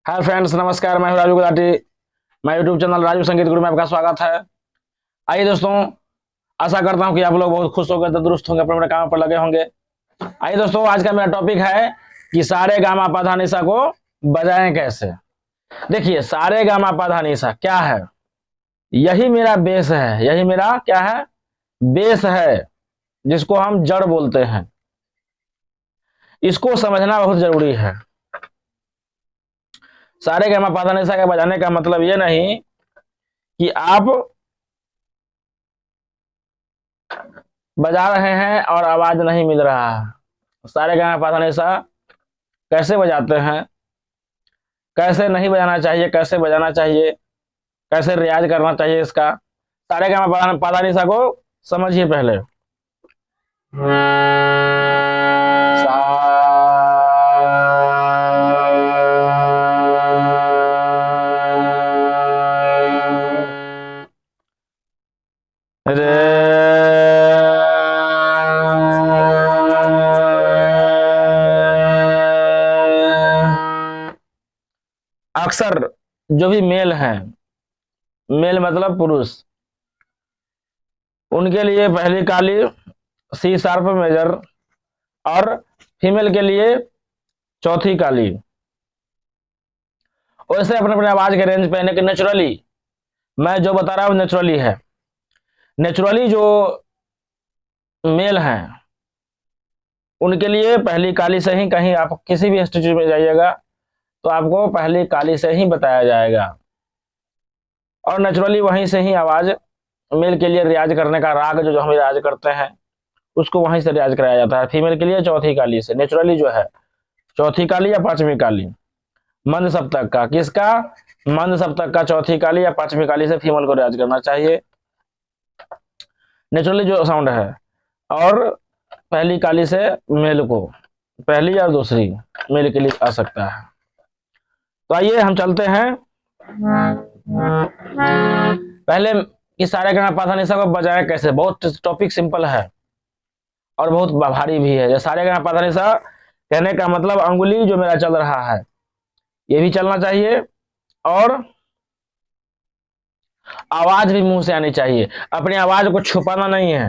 Hi friends, नमस्कार। मैं हूं राजू गुलाटी। मैं यूट्यूब चैनल राजू संगीत गुरु में आपका स्वागत है। आइए दोस्तों, आशा करता हूं कि आप लोग बहुत खुश होंगे, तंदुरुस्त होंगे, अपने अपने काम पर लगे होंगे। आइए दोस्तों, आज का मेरा टॉपिक है कि सारे गामा पा धा नि सा को बजाएं कैसे। देखिए, सारे गामा पा धा नि सा क्या है? यही मेरा बेस है। यही मेरा क्या है? बेस है, जिसको हम जड़ बोलते हैं। इसको समझना बहुत जरूरी है। सारे गामा पा धा नि सा के बजाने का मतलब ये नहीं कि आप बजा रहे हैं और आवाज नहीं मिल रहा है। सारे गामा पा धा नि सा कैसे बजाते हैं, कैसे नहीं बजाना चाहिए, कैसे बजाना चाहिए, कैसे रियाज करना चाहिए, इसका सारे गामा पा धा नि सा को समझिए पहले। रे अक्सर जो भी मेल हैं, मेल मतलब पुरुष, उनके लिए पहली काली सी शार्प मेजर, और फीमेल के लिए चौथी काली। वैसे अपने अपने आवाज के रेंज पे कि नेचुरली मैं जो बता रहा हूं नेचुरली है। नेचुरली जो मेल हैं उनके लिए पहली काली से ही, कहीं आप किसी भी इंस्टीट्यूट में जाइएगा तो आपको पहली काली से ही बताया जाएगा, और नेचुरली वहीं से ही आवाज मेल के लिए रियाज करने का राग जो हम रियाज करते हैं उसको वहीं से रियाज कराया जाता है। फीमेल के लिए चौथी काली से, नेचुरली जो है चौथी काली या पांचवी काली। मंद सप्तक का किसका? मंद सप्तक का चौथी काली या पांचवी काली से फीमेल को रियाज करना चाहिए, नेचुरली जो साउंड है। और पहली काली से मेल को, पहली या दूसरी मेल के लिए आ सकता है। तो आइए हम चलते हैं पहले कि सारे गामा पा धा नि सा को बजाएं कैसे। बहुत टॉपिक सिंपल है और बहुत भारी भी है। सारे गामा पा धा नि सा कहने का मतलब अंगुली जो मेरा चल रहा है ये भी चलना चाहिए, और आवाज भी मुंह से आनी चाहिए। अपनी आवाज को छुपाना नहीं है,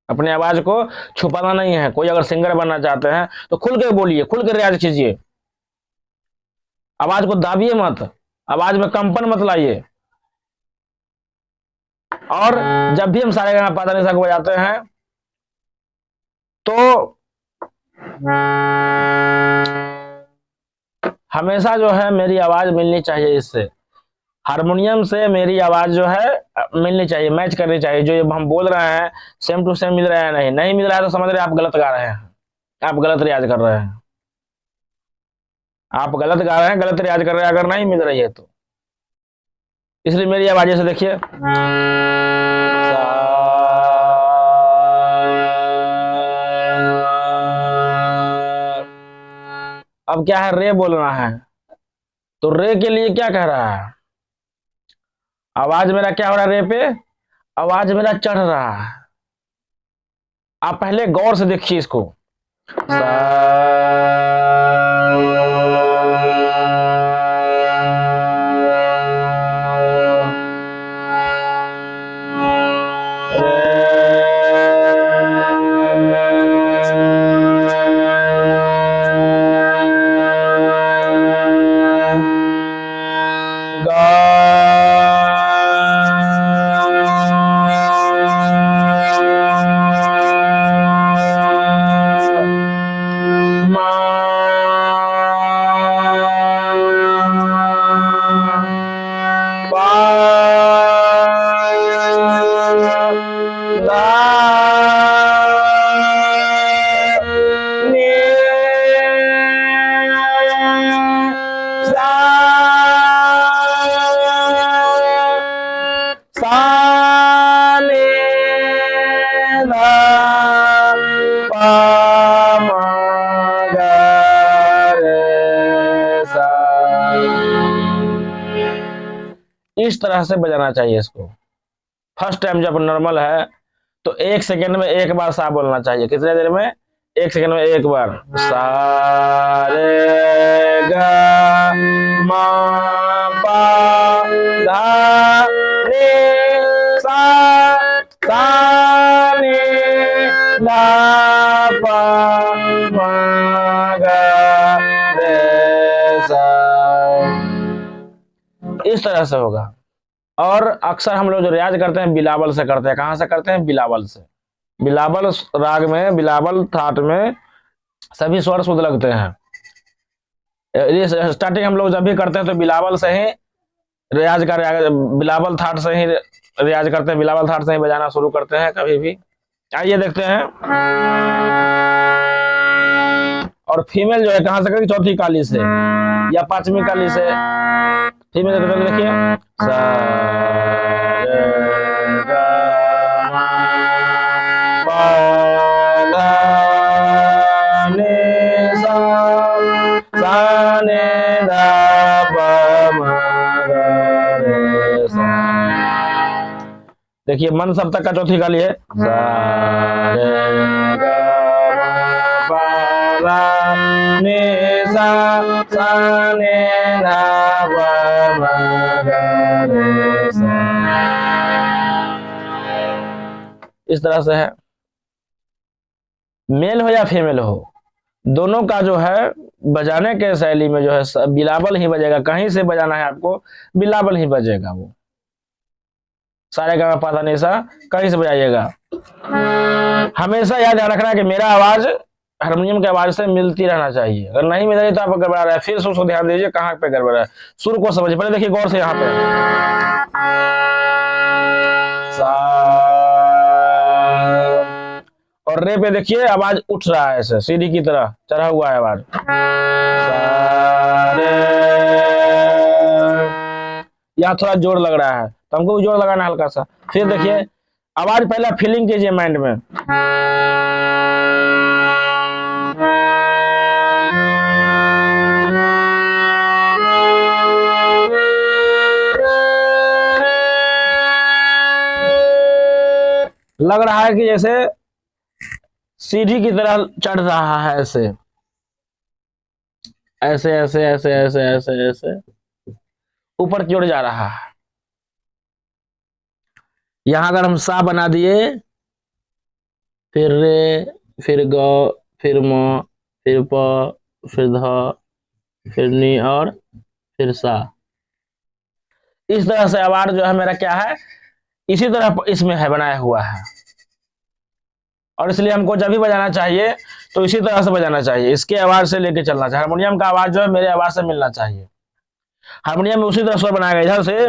अपनी आवाज को छुपाना नहीं है। कोई अगर सिंगर बनना चाहते हैं तो खुल के बोलिए, खुल के रियाज कीजिए, आवाज को दाबिए मत, आवाज में कंपन मत लाइए। और जब भी हम सारे गामा पा धा नि सा को बजाते हैं तो हमेशा जो है मेरी आवाज मिलनी चाहिए, इससे हारमोनियम से मेरी आवाज जो है मिलनी चाहिए, मैच करनी चाहिए। जो ये हम बोल रहे हैं सेम टू सेम मिल रहा है, नहीं मिल रहा है तो समझ रहे आप गलत गा रहे हैं, आप गलत रियाज कर रहे हैं, आप गलत गा रहे हैं, गलत रियाज कर रहे हैं अगर नहीं मिल रही है तो। इसलिए मेरी आवाज ऐसे देखिए, अब क्या है, रे बोलना है तो रे के लिए क्या कह रहा है, आवाज मेरा क्या हो रहा है, रे पे आवाज मेरा चढ़ रहा है। आप पहले गौर से देखिए इसको। इस तरह से बजाना चाहिए इसको। फर्स्ट टाइम जब नॉर्मल है तो 1 सेकेंड में एक बार सा बोलना चाहिए। कितने देर में? 1 सेकेंड में एक बार। सा रे गा रे सा, इस तरह से होगा। और अक्सर हम लोग जो रियाज करते हैं बिलावल से करते हैं। कहां से करते हैं? बिलावल से। बिलावल राग में, बिलावल थाट में सभी स्वर शुद्ध लगते हैं। ये स्टार्टिंग हम लोग जब भी करते हैं तो बिलावल से ही रियाज का, बिलावल थाट से ही रियाज करते हैं, बिलावल थाट से ही बजाना शुरू करते हैं कभी भी। आइए देखते हैं। और फीमेल जो है कहां से करेंगे? चौथी काली से या पांचवी काली से। फीमेल देखिए, सा रे गा मा पा धा नि सा, सा नि धा पा मा गा रे सा। देखिए मन सप्तक का चौथी काली है, सा रे गा मा पा धा नि सा, सा नि धा पा मा गा रे सा। इस तरह से है। मेल हो या फीमेल हो, दोनों का जो है बजाने के शैली में जो है बिलावल ही बजेगा। कहीं से बजाना है आपको, बिलावल ही बजेगा वो। सारे गा पा धा नि सा कहीं से बजाइएगा। हमेशा याद रखना कि मेरा आवाज हारमोनियम की आवाज से मिलती रहना चाहिए। अगर नहीं मिल रही तो आप गड़बड़ा रहा है। फिर उसको ध्यान दीजिए कहाँ पे गड़बड़ा है, सुर को समझिए। पहले देखिए गौर से, यहाँ पे सा, और रे पे देखिए आवाज उठ रहा है, ऐसे सीढ़ी की तरह चढ़ा हुआ है आवाज। यहाँ थोड़ा जोर लग रहा है तो हमको भी जोर लगाना है हल्का सा। फिर देखिए आवाज पहला फीलिंग कीजिए माइंड में। लग रहा है कि जैसे सीढ़ी की तरह चढ़ रहा है, ऐसे ऐसे ऐसे ऐसे ऐसे ऐसे ऐसे ऊपर की ओर जा रहा है। यहां अगर हम सा बना दिए, फिर रे, फिर ग, फिर म, फिर प, फिर ध, फिर नी और फिर सा, इस तरह से आवाज जो है मेरा क्या है, इसी तरह इसमें है, बनाया हुआ है। और इसलिए हमको जब भी बजाना चाहिए तो इसी तरह से बजाना चाहिए, इसके आवाज से लेके चलना चाहिए। हारमोनियम का आवाज जो है मेरे आवाज से मिलना चाहिए। हारमोनियम में उसी तरह स्वर बनाएगा, इधर से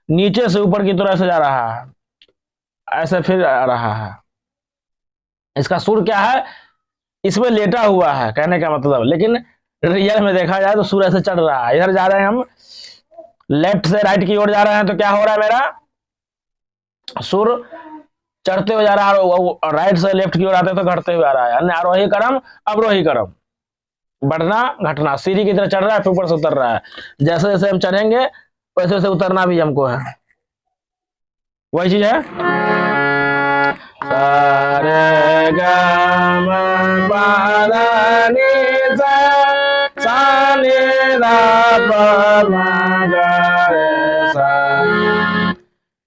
नीचे से ऊपर की तरह से जा रहा है, ऐसे फिर आ रहा है। इसका सुर क्या है, इसमें लेटा हुआ है कहने का मतलब, लेकिन रियल में देखा जाए तो सुर ऐसे चढ़ रहा है। इधर जा रहे हैं हम, लेफ्ट से राइट की ओर जा रहे हैं तो क्या हो रहा है, मेरा सुर चढ़ते हुए जा रहा है। राइट से लेफ्ट की ओर आते तो घटते हुए आ रहा है, यानी आरोही क्रम अवरोही क्रम, बढ़ना घटना, सीढ़ी की तरह चढ़ रहा है फिर ऊपर से उतर रहा है। जैसे जैसे हम चढ़ेंगे वैसे वैसे उतरना भी हमको है, वही चीज है। सा रे गा मा पा धा नि सा, सा नि धा पा मा गा रे सा।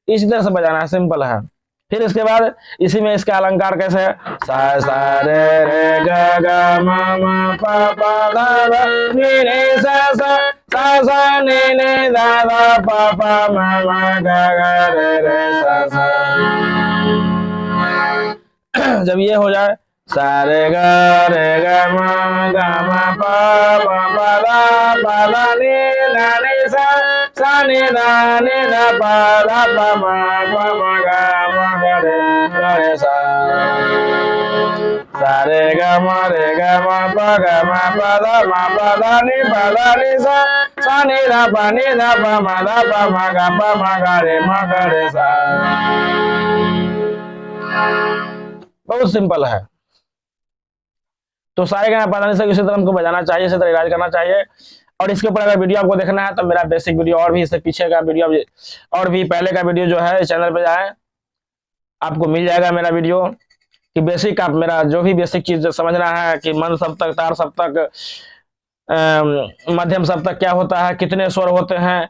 इसी तरह से बजाना है, सिंपल है। फिर इसके बाद इसी में इसका अलंकार कैसे है, सा सा रे रे गा गा मा मा पा पा धा धा नि नि सा सा, सा सा नि नि धा धा पा पा मा मा गा गा रे सा सा। जब ये हो जाए, सा रे गा मा पा धा नि सा, सा नि धा पा मा गा रे सा। सा रे गा मा पा धा नि सा, सा नि धा पा मा गा रे सा। बहुत सिंपल है। तो सारे गाना पता नहीं, इसी तरह हमको बजाना चाहिए, इसी तरह इलाज करना चाहिए। और इसके ऊपर अगर वीडियो आपको देखना है तो मेरा बेसिक वीडियो और भी, इससे पीछे का वीडियो और भी पहले का वीडियो जो है चैनल पे जाए, आपको मिल जाएगा मेरा वीडियो कि बेसिक, आप मेरा जो भी बेसिक चीज समझना है कि मन सप्तक, तार सप्तक, मध्यम सप्तक क्या होता है, कितने स्वर होते हैं,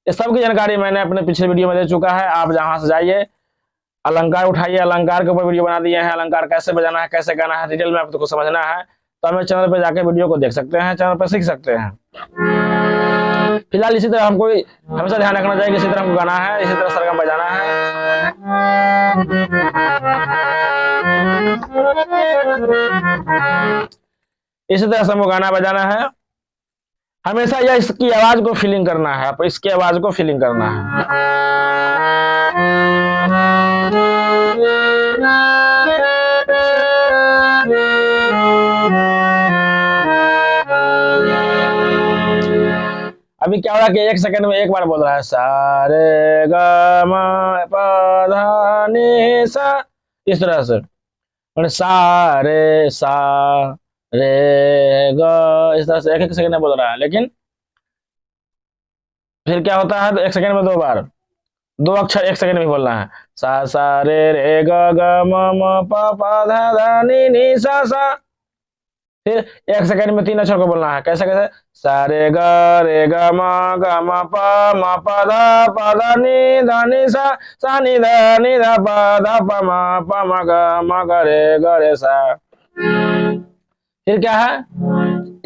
इस सब की जानकारी मैंने अपने पिछले वीडियो में दे चुका है। आप जहां से जाइए, अलंकार उठाइए, अलंकार के ऊपर वीडियो बना दिए हैं, अलंकार कैसे बजाना है, कैसे गाना है, डिटेल में आपको समझना है तो हमें चैनल पे जाके वीडियो को देख सकते हैं, चैनल पे सीख सकते हैं। फिलहाल इसी तरह हमको हमेशा ध्यान रखना चाहिए कि इसी तरह हमको गाना है, इसी तरह सरगम बजाना है। इसी तरह से हमको गाना बजाना है। हमेशा यह इसकी आवाज को फीलिंग करना है, आप इसकी आवाज को फीलिंग करना है। अभी क्या हो रहा है कि 1 सेकंड में एक बार बोल रहा है सा रे ग म प ध नि सा, इस तरह से, और सा रे ग, इस तरह से 1 सेकंड में बोल रहा है। लेकिन फिर क्या होता है, तो 1 सेकंड में 2 बार 2 अक्षर 1 सेकंड में बोलना है। सा रे ग म प ध नि सा। फिर 1 सेकंड में 3 अक्षर को बोलना है। कैसे कैसे, सा रे ग म प ध नि सा नि ध प म ग रे सा। फिर क्या है,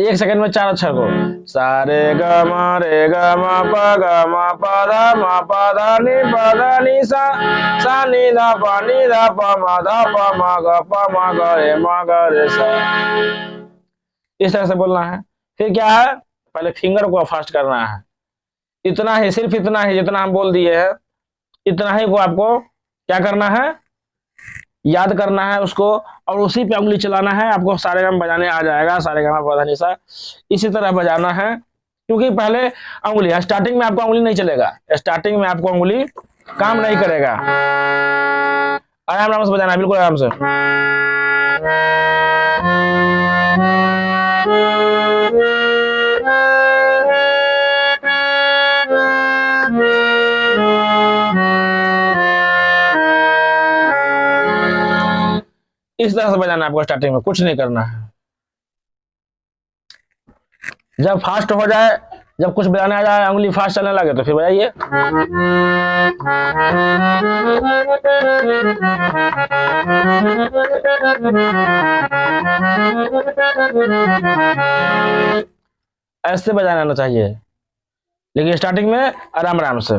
1 सेकंड में 4 अक्षर को, सा रे ग म प ध नि सा नि ध प म ग रे सा। इस तरह से बोलना है। फिर क्या है, पहले फिंगर को फास्ट करना है। इतना ही, सिर्फ इतना ही, जितना हम बोल दिए हैं इतना ही को आपको क्या करना है, याद करना है उसको, और उसी पे उंगली चलाना है। आपको सारे गामा बजाने आ जाएगा, सारे गामा पा धा नि सा इसी तरह बजाना है। क्योंकि पहले उंगली, स्टार्टिंग में आपको उंगली नहीं चलेगा, स्टार्टिंग में आपको उंगली काम नहीं करेगा। आराम से बजाना है, बिल्कुल आराम से। इस तरह से बजाना है आपको, स्टार्टिंग में कुछ नहीं करना है। जब फास्ट हो जाए, जब कुछ बजाने आ जाए, उंगली फास्ट चलने लगे, तो फिर बजाइए। ऐसे बजाना चाहिए, लेकिन स्टार्टिंग में आराम आराम से।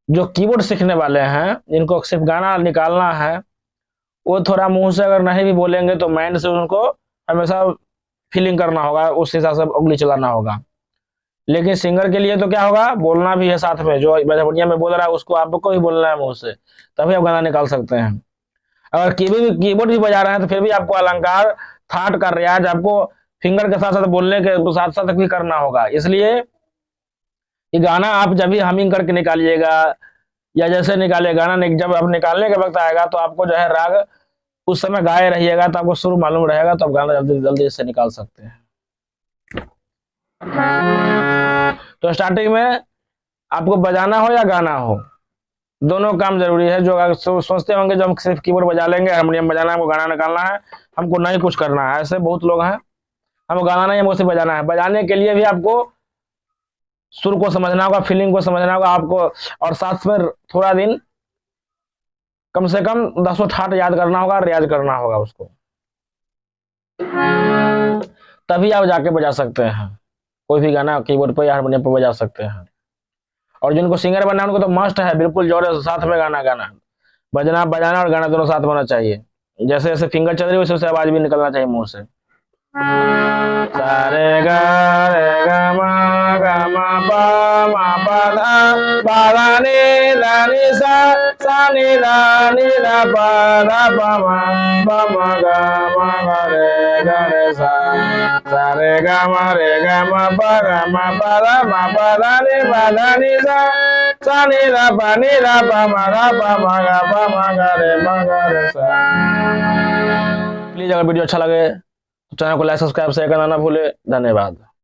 जो कीबोर्ड सीखने वाले हैं, जिनको सिर्फ गाना निकालना है, वो थोड़ा मुंह से अगर नहीं भी बोलेंगे तो माइंड से उनको हमेशा फीलिंग करना होगा, उस हिसाब से उंगली चलाना होगा। लेकिन सिंगर के लिए तो क्या होगा, बोलना भी है साथ में। जो बढ़िया में बोल रहा है उसको आपको भी बोलना है मुंह से, तभी आप गाना निकाल सकते हैं। अगर कीबोर्ड भी बजा रहे हैं तो फिर भी आपको अलंकार, थाट का रियाज आपको फिंगर के साथ साथ बोलने के साथ साथ भी करना होगा। इसलिए ये गाना आप जब भी हमिंग करके निकालिएगा, या जैसे निकाले गाना जब आप निकालने के वक्त आएगा, तो आपको जो है राग उस समय गाए रहिएगा, तो आपको सुर मालूम रहेगा, तो आप गाना जल्दी जल्दी से निकाल सकते हैं। तो स्टार्टिंग में आपको बजाना हो या गाना हो, दोनों काम जरूरी है। जो सोचते होंगे जो हम सिर्फ कीबोर्ड बजा लेंगे, हारमोनियम बजाना है, हमको गाना निकालना है, हमको नहीं कुछ करना है, ऐसे बहुत लोग हैं। हमको गाना नहीं, हमको सिर्फ बजाना है। बजाने के लिए भी आपको सुर को समझना होगा, फीलिंग को समझना होगा आपको, और साथ में थोड़ा दिन कम से कम 10 ठाट याद करना होगा, रियाज करना होगा उसको, तभी आप जाके बजा सकते हैं कोई भी गाना, कीबोर्ड पे या हारमोनियम पे बजा सकते हैं। और जिनको सिंगर बनना है उनको तो मस्ट है, बिल्कुल जोर से साथ में गाना गाना, बजाना और गाना दोनों साथ में होना चाहिए। जैसे जैसे फिंगर चल रही है वैसे वैसे आवाज भी निकलना चाहिए मुंह से। सा रे ग म प धा नि सा नि ध प म ग रे सा। सा रे ग म प धा नि सा नि ध प म ग रे सा। प्लीज अगर वीडियो अच्छा लगे तो चैनल को लाइक सब्सक्राइब शेयर करना ना भूले। धन्यवाद।